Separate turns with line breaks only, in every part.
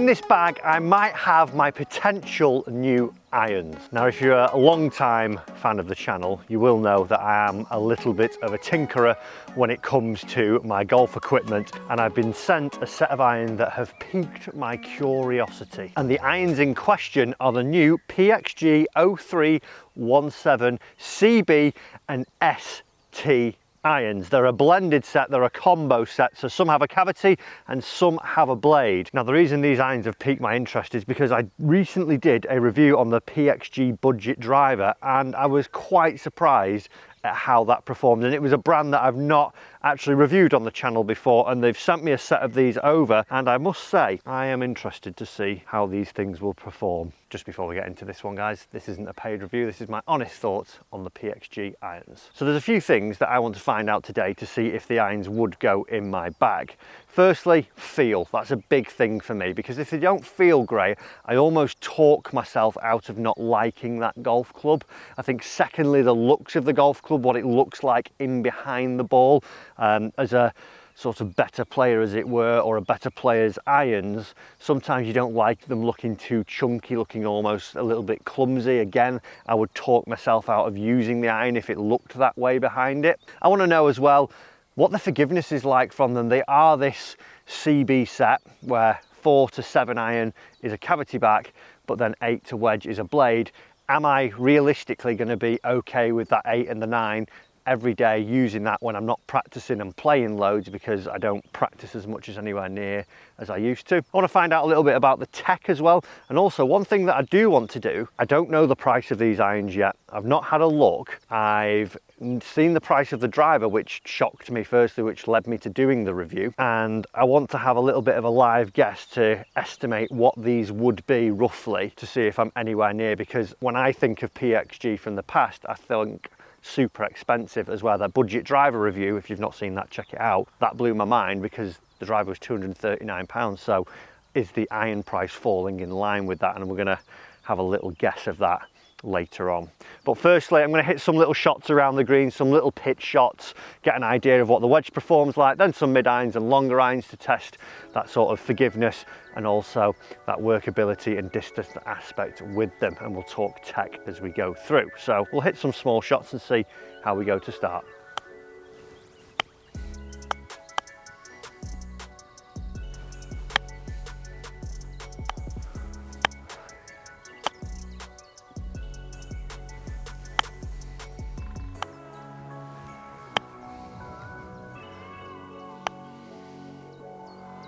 in this bag, I might have my potential new irons. Now, if you're a long-time fan of the channel, you will know that I am a little bit of a tinkerer when it comes to my golf equipment, and I've been sent a set of irons that have piqued my curiosity. And the irons in question are the new PXG 0317 CB and ST irons. They're a blended set, they're a combo set, so some have a cavity and some have a blade. Now, the reason these irons have piqued my interest is because I recently did a review on the PXG budget driver, and I was quite surprised at how that performed. And it was a brand that I've not actually reviewed on the channel before, and they've sent me a set of these over, and I must say I am interested to see how these things will perform. Just before we get into this one, guys, this isn't a paid review, this is my honest thoughts on the PXG irons. So there's a few things that I want to find out today to see if the irons would go in my bag. Firstly, feel. That's a big thing for me, because if they don't feel great, I almost talk myself out of not liking that golf club. I think secondly, the looks of the golf club, what it looks like in behind the ball, as a sort of better player, as it were, or a better player's irons, sometimes you don't like them looking too chunky, looking almost a little bit clumsy. Again, I would talk myself out of using the iron if it looked that way behind it. I want to know as well what the forgiveness is like from them. They are this CB set where 4 to 7 iron is a cavity back, but then 8 to wedge is a blade. Am I realistically going to be okay with that 8 and the 9 every day using that when I'm not practicing and playing loads, because I don't practice as much as anywhere near as I used to? I want to find out a little bit about the tech as well. And also, one thing that I do want to do, I don't know the price of these irons yet. I've not had a look. I've seen the price of the driver, which shocked me firstly, which led me to doing the review, and I want to have a little bit of a live guess to estimate what these would be roughly, to see if I'm anywhere near, because when I think of PXG from the past, I think super expensive as well. That budget driver review, if you've not seen that, check it out. That blew my mind because the driver was £239. So is the iron price falling in line with that? And we're going to have a little guess of that later on. But firstly, I'm going to hit some little shots around the green, some little pitch shots, get an idea of what the wedge performs like, then some mid irons and longer irons to test that sort of forgiveness and also that workability and distance aspect with them. And we'll talk tech as we go through. So we'll hit some small shots and see how we go to start.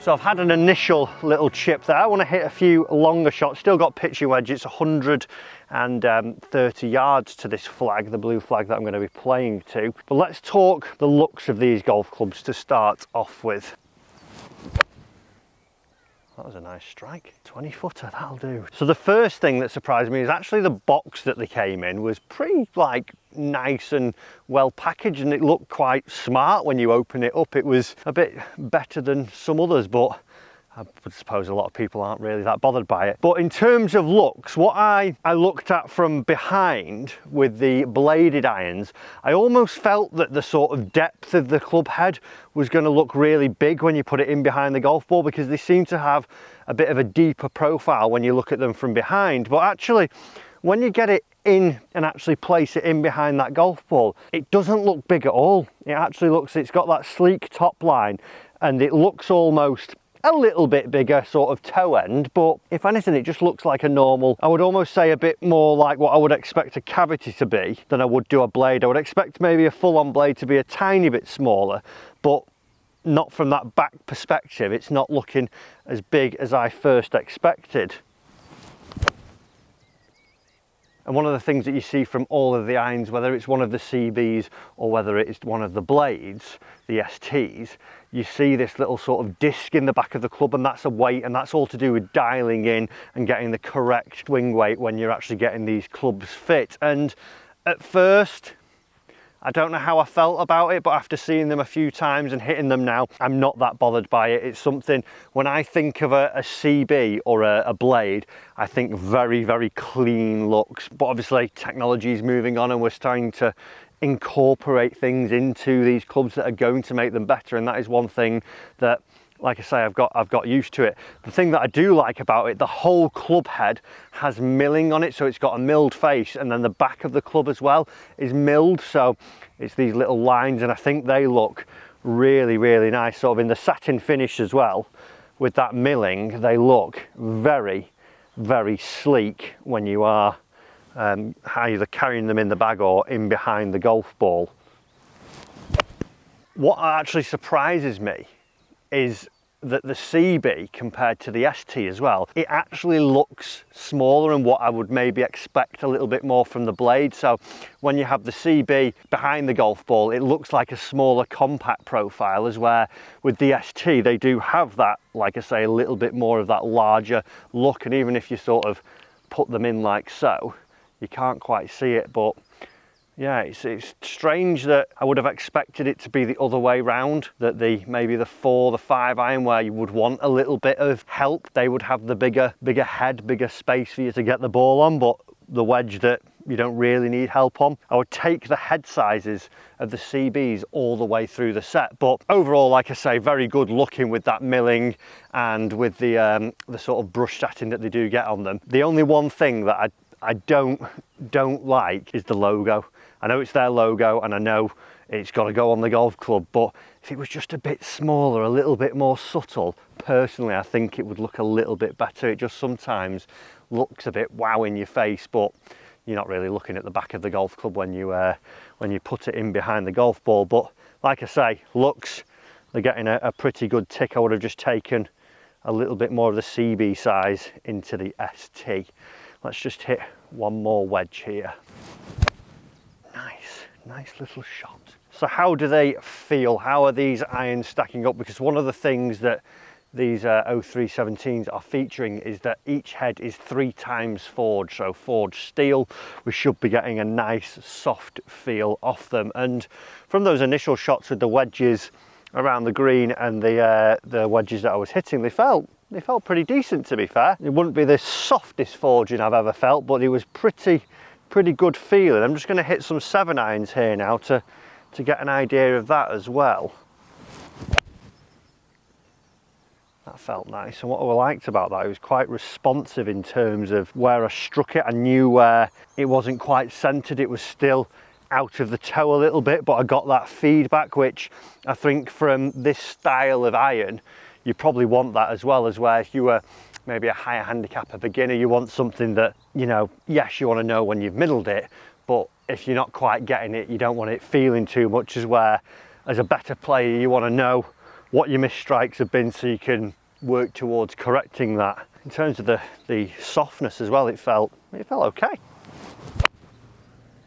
So I've had an initial little chip there. I want to hit a few longer shots. Still got pitching wedge. It's 130 yards to this flag, the blue flag that I'm going to be playing to. But let's talk the looks of these golf clubs to start off with. That was a nice strike. 20 footer, that'll do. So the first thing that surprised me is actually the box that they came in was pretty nice and well packaged, and it looked quite smart when you open it up. It was a bit better than some others, but I suppose a lot of people aren't really that bothered by it. But in terms of looks, what I looked at from behind with the bladed irons, I almost felt that the sort of depth of the club head was going to look really big when you put it in behind the golf ball, because they seem to have a bit of a deeper profile when you look at them from behind. But actually, when you get it in and actually place it in behind that golf ball, it doesn't look big at all. It actually looks, it's got that sleek top line, and it looks almost a little bit bigger sort of toe end, but if anything it just looks like a normal, I would almost say a bit more like what I would expect a cavity to be than I would do a blade. I would expect maybe a full-on blade to be a tiny bit smaller, but not from that back perspective. It's not looking as big as I first expected. And one of the things that you see from all of the irons, whether it's one of the CBs or whether it's one of the blades, the STs, you see this little sort of disc in the back of the club, and that's a weight, and that's all to do with dialing in and getting the correct swing weight when you're actually getting these clubs fit. And at first, I don't know how I felt about it, but after seeing them a few times and hitting them now, I'm not that bothered by it. It's something, when I think of a CB or a blade, I think very, very clean looks. But obviously technology is moving on and we're starting to incorporate things into these clubs that are going to make them better. And that is one thing that like I say, I've got used to it. The thing that I do like about it, the whole club head has milling on it, so it's got a milled face, and then the back of the club as well is milled, so it's these little lines, and I think they look really, really nice, sort of in the satin finish as well. With that milling, they look very, very sleek when you are either carrying them in the bag or in behind the golf ball. What actually surprises me is that the CB compared to the ST as well, it actually looks smaller and what I would maybe expect a little bit more from the blade. So when you have the CB behind the golf ball, it looks like a smaller compact profile, as where with the ST they do have that, like I say, a little bit more of that larger look, and even if you sort of put them in like so, you can't quite see it. But yeah, it's strange that I would have expected it to be the other way round, that maybe the 4, the 5 iron, where you would want a little bit of help, they would have the bigger head, bigger space for you to get the ball on, but the wedge that you don't really need help on. I would take the head sizes of the CBs all the way through the set, but overall, like I say, very good looking with that milling and with the sort of brush satin that they do get on them. The only one thing that I don't like is the logo. I know it's their logo and I know it's got to go on the golf club, but if it was just a bit smaller, a little bit more subtle, personally I think it would look a little bit better. It just sometimes looks a bit wow in your face, but you're not really looking at the back of the golf club when you put it in behind the golf ball. But like I say, looks, they're getting a pretty good tick. I would have just taken a little bit more of the CB size into the ST. Let's just hit one more wedge here. Nice little shot. So how do they feel? How are these irons stacking up? Because one of the things that these 0317s are featuring is that each head is 3 times forged, so forged steel. We should be getting a nice soft feel off them. And from those initial shots with the wedges around the green and the wedges that I was hitting, they felt pretty decent, to be fair. It wouldn't be the softest forging I've ever felt, but it was pretty good feeling. I'm just going to hit some 7 irons here now to get an idea of that as well. That felt nice, and what I liked about that, it was quite responsive in terms of where I struck it. I knew where it wasn't quite centered, it was still out of the toe a little bit, but I got that feedback, which I think from this style of iron you probably want that as well, as where if you were maybe a higher handicap, a beginner, you want something that, you know, yes, you want to know when you've middled it, but if you're not quite getting it, you don't want it feeling too much, as where as a better player you want to know what your misstrikes have been so you can work towards correcting that. In terms of the softness as well, it felt okay. I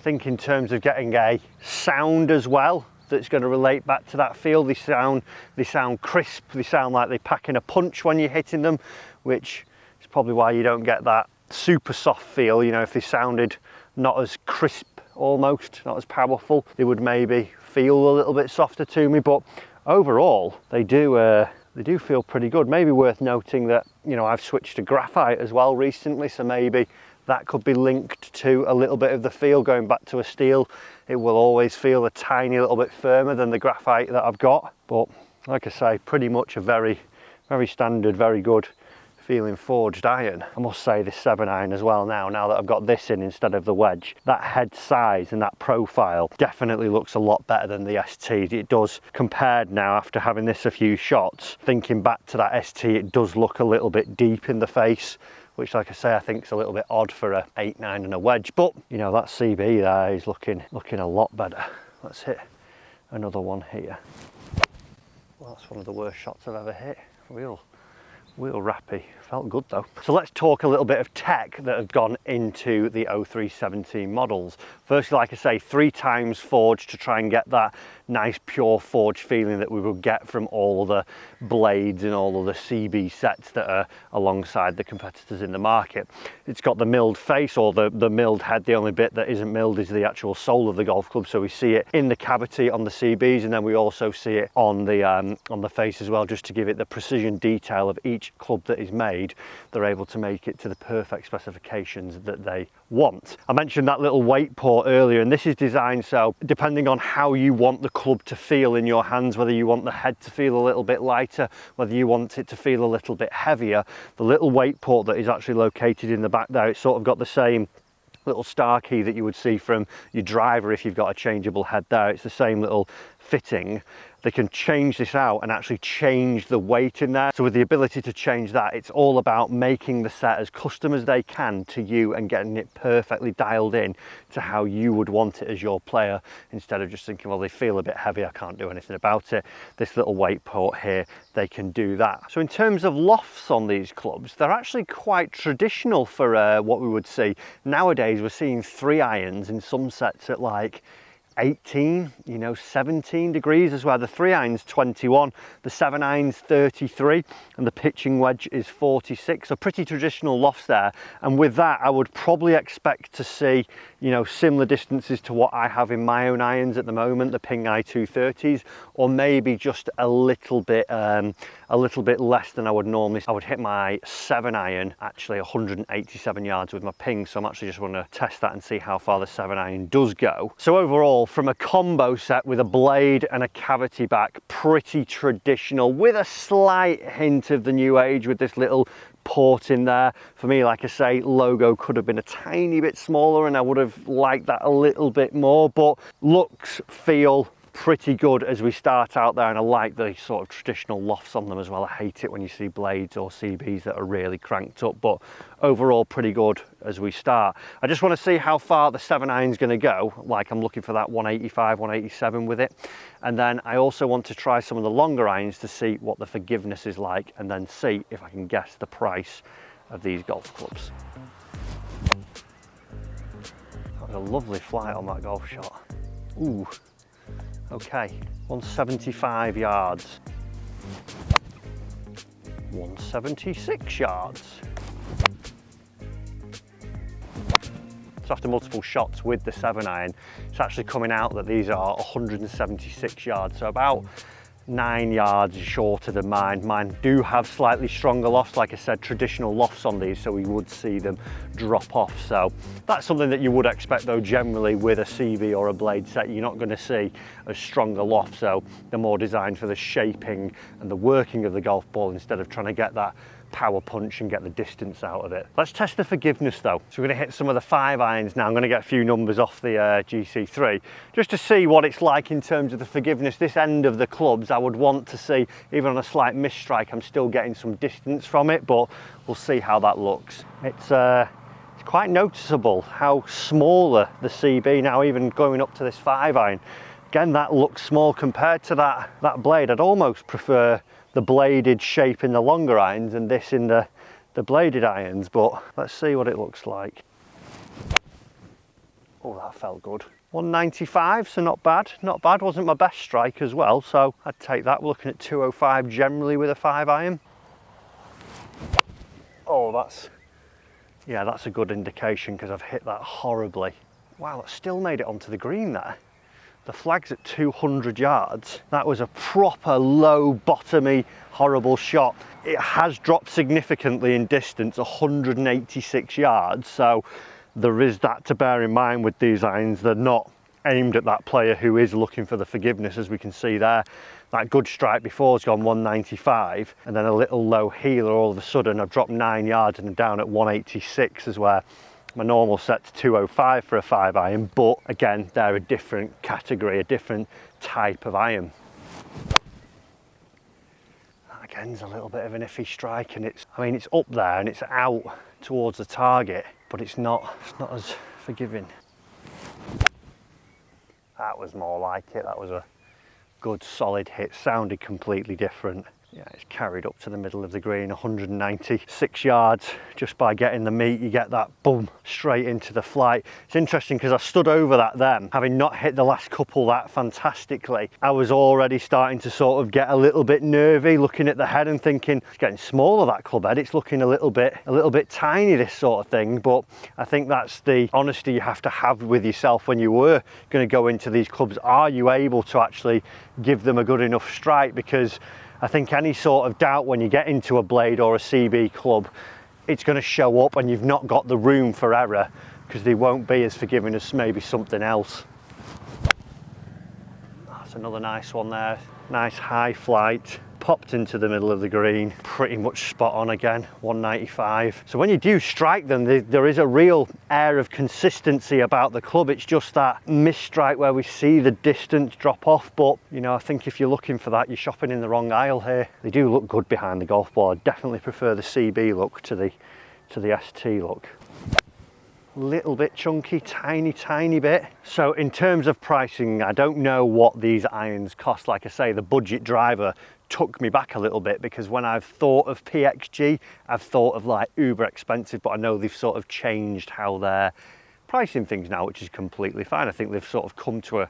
think in terms of getting a sound as well that's going to relate back to that feel, they sound crisp, they sound like they're packing a punch when you're hitting them, which is probably why you don't get that super soft feel. You know, if they sounded not as crisp, almost not as powerful, they would maybe feel a little bit softer to me. But overall, they do feel pretty good. Maybe worth noting that, you know, I've switched to graphite as well recently, so maybe that could be linked to a little bit of the feel. Going back to a steel, it will always feel a tiny little bit firmer than the graphite that I've got. But like I say, pretty much a very standard, very good feeling forged iron. I must say this 7 iron as well, now that I've got this in instead of the wedge, that head size and that profile definitely looks a lot better than the ST. It does, compared now after having this a few shots, thinking back to that ST, it does look a little bit deep in the face, which, like I say, I think is a little bit odd for a 8-9 and a wedge. But you know, that CB there is looking a lot better. Let's hit another one here. Well, that's one of the worst shots I've ever hit. Real rappy. Felt good though. So let's talk a little bit of tech that have gone into the 0317 models. Firstly, like I say, 3 times forged to try and get that nice pure forged feeling that we would get from all of the blades and all of the CB sets that are alongside the competitors in the market. It's got the milled face, or the milled head. The only bit that isn't milled is the actual sole of the golf club, so we see it in the cavity on the CBs, and then we also see it on the face as well, just to give it the precision detail of each club that is made. They're able to make it to the perfect specifications that they want. I mentioned that little weight port earlier, and this is designed so depending on how you want the club to feel in your hands, whether you want the head to feel a little bit lighter, whether you want it to feel a little bit heavier. The little weight port that is actually located in the back there, it's sort of got the same little star key that you would see from your driver if you've got a changeable head there. It's the same little fitting. They can change this out and actually change the weight in there. So with the ability to change that, it's all about making the set as custom as they can to you and getting it perfectly dialed in to how you would want it as your player, instead of just thinking, well, they feel a bit heavy, I can't do anything about it. This little weight port here, they can do that. So in terms of lofts on these clubs, they're actually quite traditional for what we would see. Nowadays, we're seeing 3 irons in some sets at like 18, 17 degrees as well. The 3 irons 21, the 7 irons 33, and the pitching wedge is 46. So pretty traditional lofts there. And with that, I would probably expect to see, similar distances to what I have in my own irons at the moment, the Ping I230s, or maybe just a little bit less than I would normally. I would hit my 7 iron actually 187 yards with my Ping, so I'm actually just want to test that and see how far the 7 iron does go. So overall, from a combo set with a blade and a cavity back, pretty traditional, with a slight hint of the new age with this little port in there. For me, like I say, logo could have been a tiny bit smaller and I would have liked that a little bit more, but looks, feel pretty good as we start out there, and I like the sort of traditional lofts on them as well. I hate it when you see blades or CBs that are really cranked up, but overall pretty good as we start. I just want to see how far the 7 iron's going to go. Like, I'm looking for that 185, 187 with it, and then I also want to try some of the longer irons to see what the forgiveness is like, and then see if I can guess the price of these golf clubs. That was a lovely flight on that golf shot. Ooh. Okay, 175 yards, 176 yards. So after multiple shots with the 7 iron, it's actually coming out that these are 176 yards, so about 9 yards shorter than mine. Mine do have slightly stronger lofts, like I said, traditional lofts on these, so we would see them drop off. So that's something that you would expect though, generally with a CB or a blade set. You're not going to see a stronger loft, so they're more designed for the shaping and the working of the golf ball instead of trying to get that power punch and get the distance out of it. Let's test the forgiveness though. So we're going to hit some of the 5 irons now. I'm going to get a few numbers off the GC3 just to see what it's like in terms of the forgiveness. This end of the clubs, I would want to see, even on a slight miss strike, I'm still getting some distance from it, but we'll see how that looks. It's quite noticeable how smaller the CB now, even going up to this 5 iron. Again, that looks small compared to that blade. I'd almost prefer the bladed shape in the longer irons and this in the bladed irons, but let's see what it looks like. Oh, that felt good. 195, so not bad, not bad. Wasn't my best strike as well, so I'd take that. We're looking at 205 generally with a 5 iron. Oh, that's a good indication because I've hit that horribly. Wow, that still made it onto the green there. The flag's at 200 yards. That was a proper low bottomy, horrible shot. It has dropped significantly in distance, 186 yards. So there is that to bear in mind with these irons. They're not aimed at that player who is looking for the forgiveness, as we can see there. That good strike before has gone 195, and then a little low heeler all of a sudden. I've dropped 9 yards and I'm down at 186 as well. My normal set's 205 for a 5 iron, but again, they're a different category, a different type of iron. That again's a little bit of an iffy strike, and it's up there and it's out towards the target, but it's not as forgiving. That was more like it. That was a good solid hit, sounded completely different. Yeah, it's carried up to the middle of the green, 196 yards. Just by getting the meat, you get that boom straight into the flight. It's interesting because I stood over that then, having not hit the last couple that fantastically. I was already starting to sort of get a little bit nervy looking at the head and thinking, it's getting smaller, that club head. It's looking a little bit tiny, this sort of thing. But I think that's the honesty you have to have with yourself when you were going to go into these clubs. Are you able to actually give them a good enough strike? Because I think any sort of doubt when you get into a blade or a CB club, it's going to show up and you've not got the room for error because they won't be as forgiving as maybe something else. That's That's another nice one there. Nice high flight. Popped into the middle of the green, pretty much spot on again, 195. So when you do strike them, there is a real air of consistency about the club. It's just that misstrike where we see the distance drop off, but you know, I think if you're looking for that, you're shopping in the wrong aisle here. They do look good behind the golf ball. I definitely prefer the CB look to the ST look. Little bit chunky, tiny bit. So in terms of pricing, I don't know what these irons cost. Like I say, the budget driver took me back a little bit, because when I've thought of PXG, I've thought of like uber expensive, but I know they've sort of changed how they're pricing things now, which is completely fine. I think they've sort of come to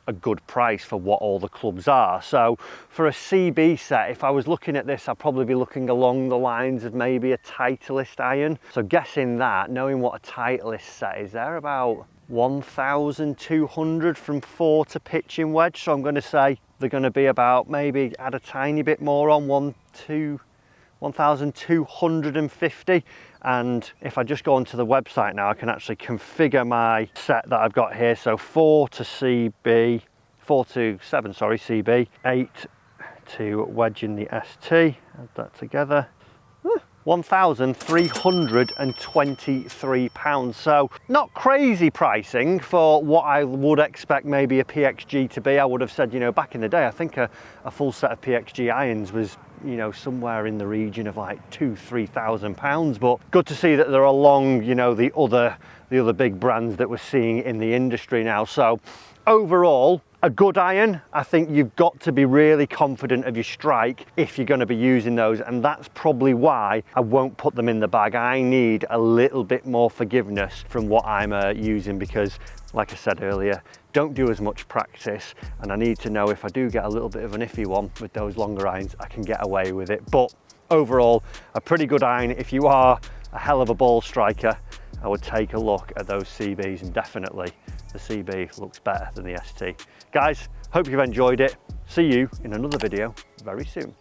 a good price for what all the clubs are. So for a CB set, if I was looking at this, I'd probably be looking along the lines of maybe a Titleist iron. So guessing that, knowing what a Titleist set is, they're about 1,200 from 4 to pitching wedge. So I'm going to say they're going to be about, maybe add a tiny bit more on 1,250. And if I just go onto the website now, I can actually configure my set that I've got here. So 4 to 7, sorry, CB, 8 to wedge in the ST, add that together. £1,323. So not crazy pricing for what I would expect maybe a PXG to be. I would have said, you know, back in the day, I think a full set of PXG irons was, you know, somewhere in the region of like £2,000–3,000. But good to see that they're along, you know, the other big brands that we're seeing in the industry now. So overall, a good iron. I think you've got to be really confident of your strike if you're going to be using those, and that's probably why I won't put them in the bag. I need a little bit more forgiveness from what I'm using, because like I said earlier, don't do as much practice, and I need to know if I do get a little bit of an iffy one with those longer irons, I can get away with it. But overall, a pretty good iron. If you are a hell of a ball striker, I would take a look at those CBs, and definitely the CB looks better than the ST. Guys, hope you've enjoyed it. See you in another video very soon.